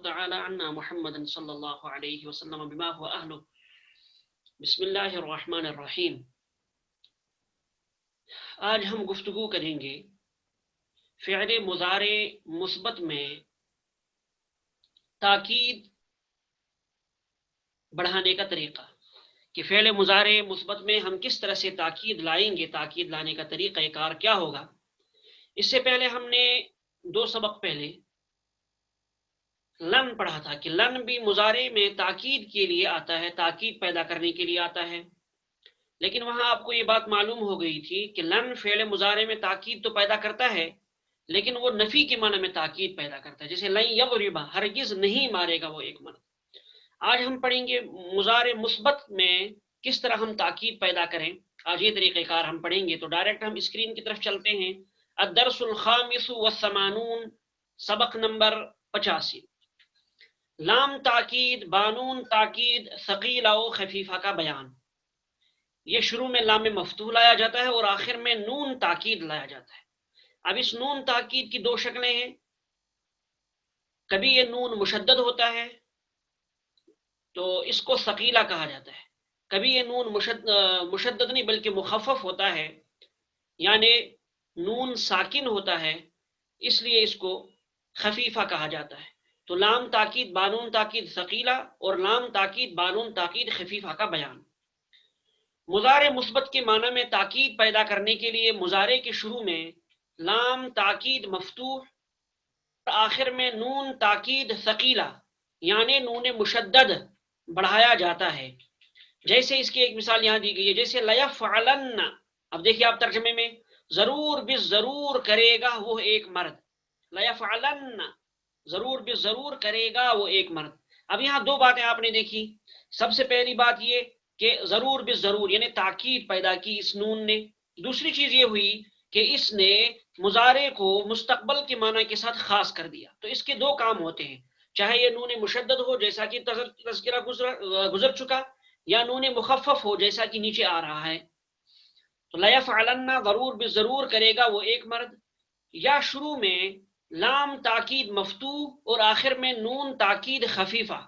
تعالى عنا محمد صلی اللہ علیہ وسلم بما هو اہلہ. بسم اللہ الرحمن الرحیم. آج ہم گفتگو کریں گے فعل مضارع مثبت میں تاکید بڑھانے کا طریقہ، کہ فعل مضارع مثبت میں ہم کس طرح سے تاکید لائیں گے، تاکید لانے کا طریقہ کار کیا ہوگا. اس سے پہلے ہم نے 2 سبق پہلے لن پڑھا تھا کہ لن بھی مضارع میں تاکید کے لیے آتا ہے، تاکید پیدا کرنے کے لیے آتا ہے. لیکن وہاں آپ کو یہ بات معلوم ہو گئی تھی کہ لن فعل مضارع میں تاکید تو پیدا کرتا ہے، لیکن وہ نفی کے معنی میں تاکید پیدا کرتا ہے. جیسے لن یضرب، ہرگز نہیں مارے گا وہ ایک مرد. آج ہم پڑھیں گے مضارع مثبت میں کس طرح ہم تاکید پیدا کریں. آج یہ طریقہ کار ہم پڑھیں گے. تو ڈائریکٹ ہم اسکرین کی طرف چلتے ہیں. الدرس الخامس والثمانون، سبق نمبر 85. لام تاکید، بانون تاکید، ثقیلہ و خفیفہ کا بیان. یہ شروع میں لام مفتوح لایا جاتا ہے اور آخر میں نون تاکید لایا جاتا ہے. اب اس نون تاکید کی 2 شکلیں ہیں. کبھی یہ نون مشدد ہوتا ہے تو اس کو ثقیلہ کہا جاتا ہے. کبھی یہ نون مشدد نہیں بلکہ مخفف ہوتا ہے، یعنی نون ساکن ہوتا ہے، اس لیے اس کو خفیفہ کہا جاتا ہے. تو لام تاکید بانون تاکید ثقیلہ اور لام تاکید بانون تاکید خفیفہ کا بیان. مضارع مثبت کے معنی میں تاکید پیدا کرنے کے لیے مضارع کے شروع میں لام تاکید مفتوح اور آخر میں نون تاکید ثقیلہ یعنی نون مشدد بڑھایا جاتا ہے. جیسے اس کی ایک مثال یہاں دی گئی ہے، جیسے لیفعلن. اب دیکھیے آپ ترجمے میں، ضرور بالضرور کرے گا وہ ایک مرد. لیفعلن، ضرور بالضرور کرے گا وہ ایک مرد. اب یہاں 2 باتیں آپ نے دیکھی. سب سے پہلی بات یہ کہ ضرور بالضرور یعنی تاکید پیدا کی اس نون نے. دوسری چیز یہ ہوئی کہ اس نے مضارع کو مستقبل کے معنی کے ساتھ خاص کر دیا. تو اس کے 2 کام ہوتے ہیں، چاہے یہ نون مشدد ہو جیسا کہ تذکرہ گزر چکا، یا نون مخفف ہو جیسا کہ نیچے آ رہا ہے. تو لیفعلن، ضرور بالضرور کرے گا وہ ایک مرد، یا شروع میں لام تاکید مفتوح اور آخر میں نون تاکید خفیفہ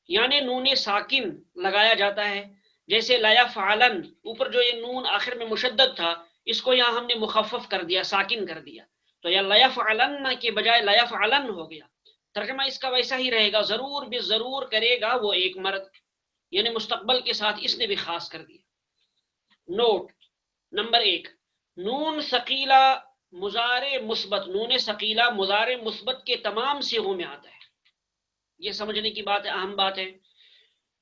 یعنی نون ساکن لگایا جاتا ہے. جیسے لیفعلن، اوپر جو یہ نون آخر میں مشدد تھا اس کو یہاں ہم نے مخفف کر دیا، ساکن کر دیا. تو یا لیفعلن کے بجائے لیفعلن ہو گیا. ترجمہ اس کا ویسا ہی رہے گا، ضرور بالضرور کرے گا وہ ایک مرد، یعنی مستقبل کے ساتھ اس نے بھی خاص کر دیا. نوٹ نمبر 1، نون ثقیلہ مضارع مثبت، نون ثقیلہ مضارع مثبت کے تمام صیغوں میں آتا ہے. یہ سمجھنے کی بات ہے، اہم بات ہے.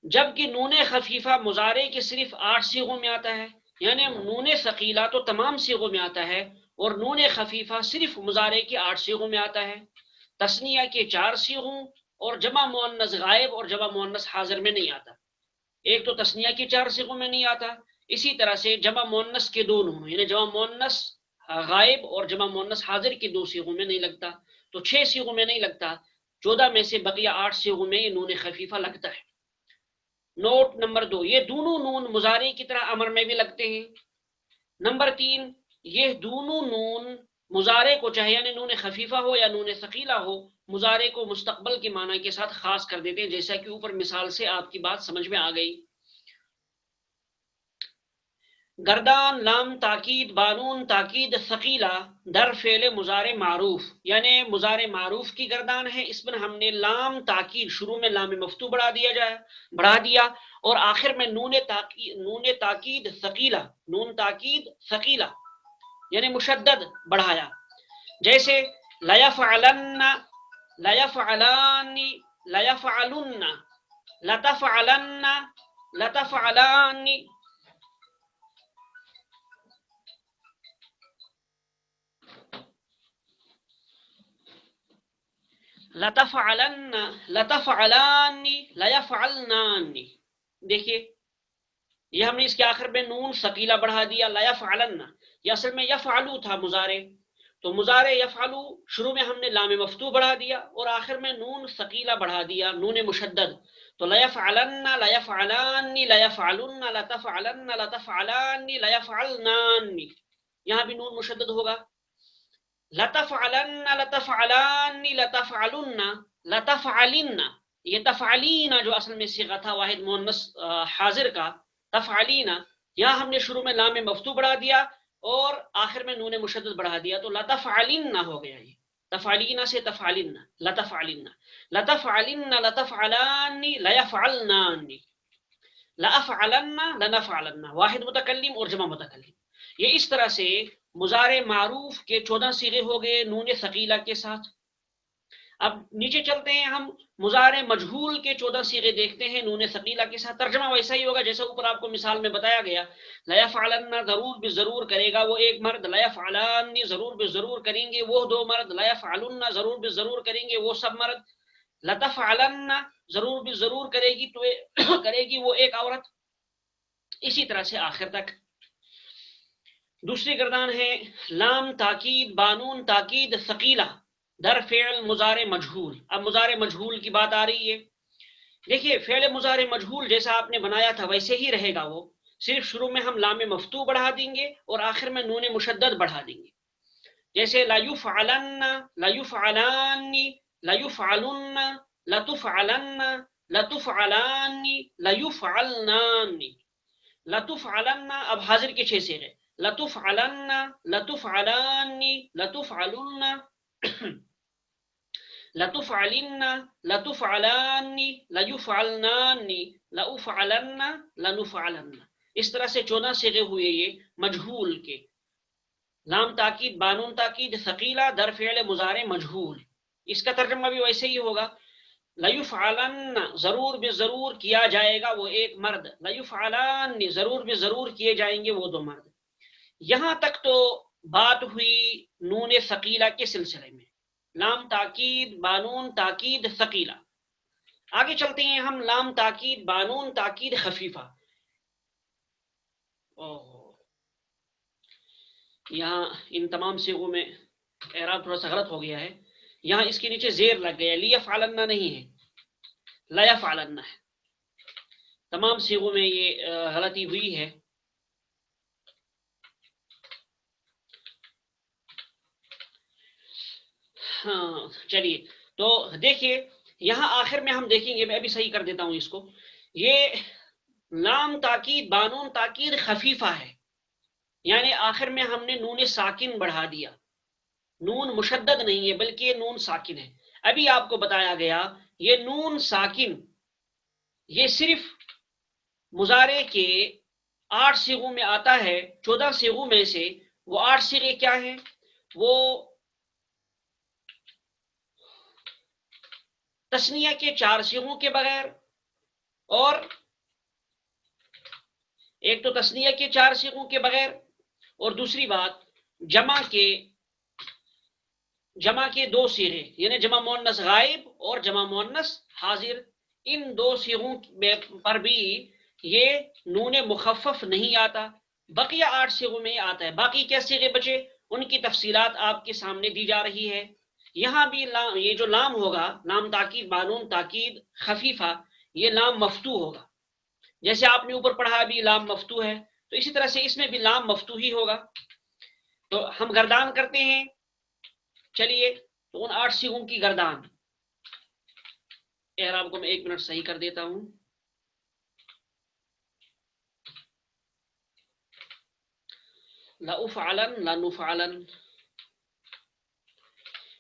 جبکہ نون خفیفہ مضارع کے صرف 8 صیغوں میں آتا ہے. یعنی نون ثقیلہ تو تمام صیغوں میں آتا ہے اور نون خفیفہ صرف مضارع کے 8 صیغوں میں آتا ہے. تثنیہ کے 4 صیغوں اور جمع مؤنث غائب اور جمع مؤنث حاضر میں نہیں آتا. ایک تو تثنیہ کی 4 صیغوں میں نہیں آتا، اسی طرح سے جمع مؤنث کے 2 نون یعنی جمع مؤنث غائب اور جمع مؤنث حاضر کی 2 صیغوں میں نہیں لگتا. تو 6 صیغوں میں نہیں لگتا، 14 میں سے بقیہ 8 صیغوں میں یہ نون خفیفہ لگتا ہے. نوٹ نمبر 2، یہ دونوں نون مضارع کی طرح امر میں بھی لگتے ہیں. نمبر 3، یہ دونوں نون مضارع کو چاہے یعنی نون خفیفہ ہو یا نون ثقیلہ ہو، مضارع کو مستقبل کے معنی کے ساتھ خاص کر دیتے ہیں، جیسا کہ اوپر مثال سے آپ کی بات سمجھ میں آ گئی. گردان لام تاکید بانون تاکید ثقیلہ در فعل مضارع معروف، یعنی مضارع معروف کی گردان ہے. اس میں ہم نے لام تاکید، شروع میں لام مفتوح بڑھا دیا اور آخر میں نون تاکید ثقیلہ، نون تاکید ثقیلہ یعنی مشدد بڑھایا. جیسے لیفعلن، لیفعلان، لیفعلن، لتفعلن، لتفعلان. لتفعلن، لتفعلان، لیفعلنان. دیکھیے یہ ہم نے اس کے آخر میں نون ثقیلہ بڑھا دیا، لیفعلن. یہ اصل میں یفعلو تھا مضارع، تو مضارع یفعلو شروع میں ہم نے لام مفتوح بڑھا دیا اور آخر میں نون ثقیلہ بڑھا دیا، نون مشدد. تو لیفعلن، لیفعلان، لیفعلن، لتفعلن، لتفعلان، لیفعلنان. یہاں بھی نون مشدد ہوگا. لتفعلن، لتفعلان، لتفعلن، لتفعلن، یہ تفعلینا جو اصل میں صیغہ تھا واحد مؤنث حاضر کا، تفعلینا، یہاں ہم نے شروع میں لام مفتوح بڑھا دیا اور آخر میں نون مشدد بڑھا دیا، تو لتفعلن ہو گیا یہ، تفعلینا سے تفعلن، لتفعلن، لتفعلن، لتفعلان، لیفعلنان، لافعلن، لنفعلن، واحد متکلم اور جمع متکلم. یہ اس طرح سے مضارع معروف کے 14 صیغے ہو گئے نون ثقیلہ کے ساتھ. اب نیچے چلتے ہیں، ہم مضارع مجہول کے 14 صیغے دیکھتے ہیں نون ثقیلہ کے ساتھ. ترجمہ ویسا ہی ہوگا جیسا اوپر آپ کو مثال میں بتایا گیا. لیفعلن، ضرور بے ضرور کرے گا وہ ایک مرد، لیفعلان، ضرور بے ضرور کریں گے وہ دو مرد، لیفعلن، ضرور بے ضرور کریں گے وہ سب مرد، لتفعلن، ضرور بے ضرور کرے گی تو کرے گی وہ ایک عورت، اسی طرح سے آخر تک. دوسری گردان ہے لام تاکید بانون تاکید ثقیلہ در فعل مضارع مجہول. اب مضارع مجہول کی بات آ رہی ہے. دیکھیے فعل مضارع مجہول جیسا آپ نے بنایا تھا ویسے ہی رہے گا، وہ صرف شروع میں ہم لام مفتوح بڑھا دیں گے اور آخر میں نون مشدد بڑھا دیں گے. جیسے لا یفعلن، لا یفعلان، لا یفعلن، لتفعلن، لتفعلان، لا یفعلنان، لتفعلن. اب حاضر کے 6 صیغے، لتفعلن، لتفعلان، لتفعلن، لتفعلن، لتفعلان، لیفعلنان، لأفعلن، لنفعلن. اس طرح سے 14 صیغے ہوئے یہ مجہول کے. لام تاکید بانون تاکید ثقیلہ در فعل مضارع مجہول. اس کا ترجمہ بھی ویسے ہی ہوگا، لیفعلن، ضرور بے ضرور کیا جائے گا وہ ایک مرد، لیفعلان، ضرور بے ضرور کیے جائیں گے وہ دو مرد. یہاں تک تو بات ہوئی نون ثقیلہ کے سلسلے میں، لام تاکید بانون تاکید ثقیلہ. آگے چلتے ہیں ہم لام تاکید بانون تاکید خفیفہ. یہاں ان تمام صیغوں میں اعراب تھوڑا سا غلط ہو گیا ہے، یہاں اس کے نیچے زیر لگ گیا، لیفعلن نہیں ہے، لیفعلن ہے. تمام صیغوں میں یہ غلطی ہوئی ہے. ہاں چلیے تو دیکھیے یہاں آخر میں ہم دیکھیں گے، میں ابھی صحیح کر دیتا ہوں اس کو. یہ لام تاکید بانون تاکید خفیفہ ہے، یعنی آخر میں ہم نے نون ساکن بڑھا دیا، نون مشدد نہیں ہے بلکہ یہ نون ساکن ہے. ابھی آپ کو بتایا گیا یہ نون ساکن یہ صرف مضارع کے 8 صیغوں میں آتا ہے. 14 صیغوں میں سے وہ 8 صیغے کیا ہیں؟ وہ تثنیہ کے 4 صیغوں کے بغیر، اور ایک تو تثنیہ کے 4 صیغوں کے بغیر، اور دوسری بات جمع کے 2 صیغے، یعنی جمع مؤنث غائب اور جمع مؤنث حاضر. ان 2 صیغوں پر بھی یہ نون مخفف نہیں آتا. بقیہ 8 صیغوں میں آتا ہے. باقی کیا صیغے بچے ان کی تفصیلات آپ کے سامنے دی جا رہی ہے. یہاں بھی یہ جو لام ہوگا، لام تاکید بانون تاکید خفیفہ، یہ لام مفتوح ہوگا. جیسے آپ نے اوپر پڑھا ابھی لام مفتوح ہے، تو اسی طرح سے اس میں بھی لام مفتوح ہی ہوگا. تو ہم گردان کرتے ہیں. چلیے تو ان 8 صیغوں کی گردان، اعراب کو میں 1 منٹ صحیح کر دیتا ہوں. لأفعلن، لنفعلن.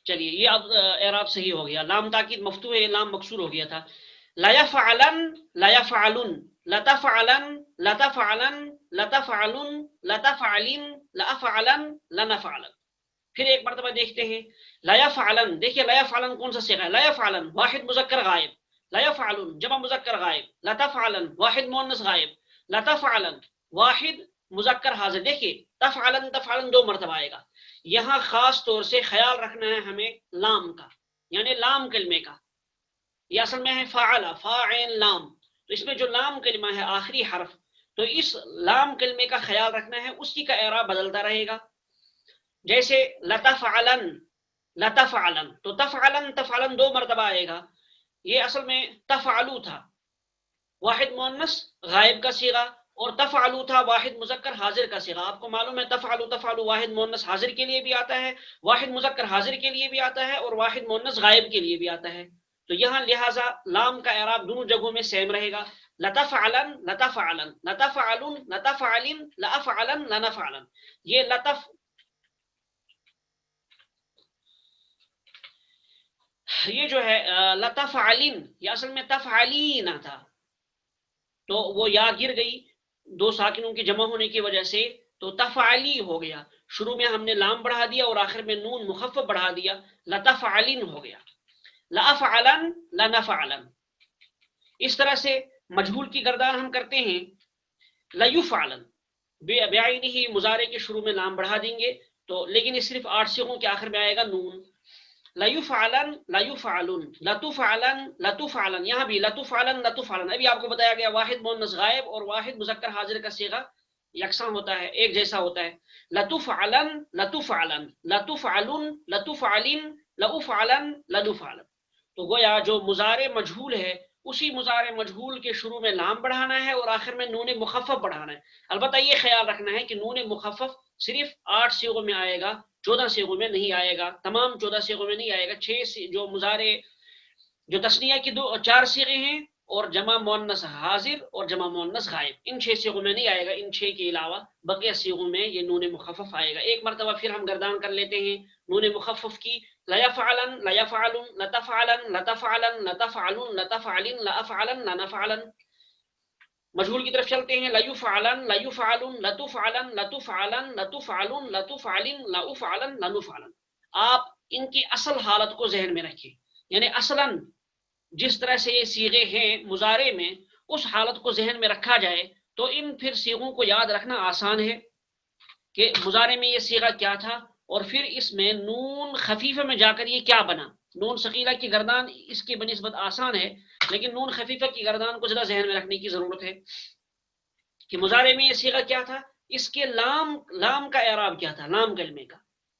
چلیے یہ اب اعراب صحیح ہو گیا. لام تاکید مفتوح ہے، لام مکسور ہو گیا تھا. لیفعلن، لیفعلن، لتفعلن، لتفعلن، لتفعلن، لتفعلن، لأفعلن، لنفعلن. پھر ایک مرتبہ دیکھتے ہیں لیفعلن. دیکھیے لیفعلن کون سا صیغہ ہے؟ لیفعلن واحد مذکر غائب، لیفعلن جمع مذکر غائب، لتفعلن واحد مؤنث غائب، لتفعلن واحد مذکر حاضر. دیکھیے تفعلن تفعلن 2 مرتبہ آئے گا. یہاں خاص طور سے خیال رکھنا ہے ہمیں لام کا، یعنی لام کلمے کا. یہ اصل میں ہے فعل، فاعل لام. تو اس میں جو لام کلمہ ہے آخری حرف، تو اس لام کلمے کا خیال رکھنا ہے، اسی کا اعراب بدلتا رہے گا. جیسے لتفعلن، لتفعلن، تو تفعلن تفعلن 2 مرتبہ آئے گا. یہ اصل میں تفعلو تھا واحد مؤنث غائب کا صیغہ، اور تفعلو تھا واحد مذکر حاضر کا صیغہ. آپ کو معلوم ہے تفعلو تفعلو واحد مؤنث حاضر کے لیے بھی آتا ہے، واحد مذکر حاضر کے لیے بھی آتا ہے، اور واحد مؤنث غائب کے لیے بھی آتا ہے. تو یہاں لہٰذا لام کا اعراب دونوں جگہوں میں سیم رہے گا، لتفعلن لتفعلن لتفعلن لتفعلن لافعلن لنفعلن. یہ یہ جو ہے لتفعلن، یہ اصل میں تفعلین تھا، تو وہ یا گر گئی دو ساکنوں کے جمع ہونے کی وجہ سے، تو تفعلی ہو گیا. شروع میں ہم نے لام بڑھا دیا اور آخر میں نون مخفف بڑھا دیا، لتفعلن ہو گیا. لافعلن لنفعلن. اس طرح سے مجہول کی گردان ہم کرتے ہیں لیفعلن، بعینہ مضارع کے شروع میں لام بڑھا دیں گے، تو لیکن یہ صرف 8 صیغوں کے آخر میں آئے گا نون. لیفعلن لیفعلن لتفعلن لتفعلن، یہاں بھی لتفعلن لتفعلن. ابھی آپ کو بتایا گیا واحد مؤنث غائب اور واحد مذکر حاضر کا صیغہ یکساں ہوتا ہے، ایک جیسا ہوتا ہے. لتفعلن لتفعلن لتفعلن لتفعلن لافعلن لنفعلن. تو گویا جو مضارع مجہول ہے اسی مضارع مجہول کے شروع میں لام بڑھانا ہے اور آخر میں نون مخفف بڑھانا ہے. البتہ یہ خیال رکھنا ہے کہ نون مخفف صرف 8 صیغوں میں آئے گا، 14 صیغوں میں نہیں آئے گا، تمام 14 صیغوں میں نہیں آئے گا. 6 جو مضارع جو تثنیہ کی 4 صیغے ہیں اور جمع مؤنث حاضر اور جمع مؤنث غائب، ان 6 صیغوں میں نہیں آئے گا. ان 6 کے علاوہ بقیہ صیغوں میں یہ نون مخفف آئے گا. ایک مرتبہ پھر ہم گردان کر لیتے ہیں نون مخفف کی. لیفعلن لیفعلن لتفعلن لتفعلن لتفعلن لتفعلن لافعلن لنفعلن. مجہول کی طرف چلتے ہیں، لیفعلن لیفعلن لتفعلن لتفعلن لتفعلن لتفعلن لافعلن لنفعلن. آپ ان کی اصل حالت کو ذہن میں رکھیں، یعنی اصلاً جس طرح سے یہ صیغے ہیں مضارع میں اس حالت کو ذہن میں رکھا جائے تو ان پھر صیغوں کو یاد رکھنا آسان ہے کہ مضارع میں یہ صیغہ کیا تھا اور پھر اس میں نون خفیفہ میں جا کر یہ کیا بنا. نون ثقیلہ کی گردان اس کی بنسبت آسان ہے، لیکن نون خفیفہ کی گردان کو زیادہ ذہن میں رکھنے کی ضرورت ہے کہ مضارع میں یہ صیغہ کیا تھا، اس کے لام کا اعراب کیا تھا، لام کلمے کا.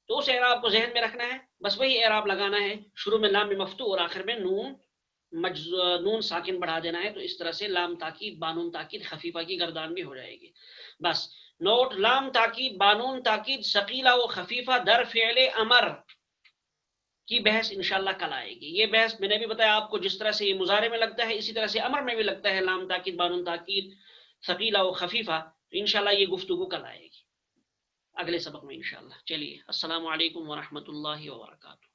تو اس اعراب کو ذہن میں رکھنا ہے، بس وہی اعراب لگانا ہے، شروع میں لام مفتوح اور آخر میں نون ساکن بڑھا دینا ہے. تو اس طرح سے لام تاکید بانون تاکید خفیفہ کی گردان بھی ہو جائے گی. بس نوٹ، لام تاکید بانون تاکید ثقیلہ و خفیفہ در فعل امر کی بحث انشاءاللہ کل آئے گی. یہ بحث میں نے بھی بتایا آپ کو، جس طرح سے یہ مضارع میں لگتا ہے اسی طرح سے امر میں بھی لگتا ہے، لام تاکید بانون تاکید ثقیلہ و خفیفہ. تو انشاءاللہ یہ گفتگو کل آئے گی اگلے سبق میں انشاءاللہ. چلیے، السلام علیکم ورحمۃ اللہ وبرکاتہ.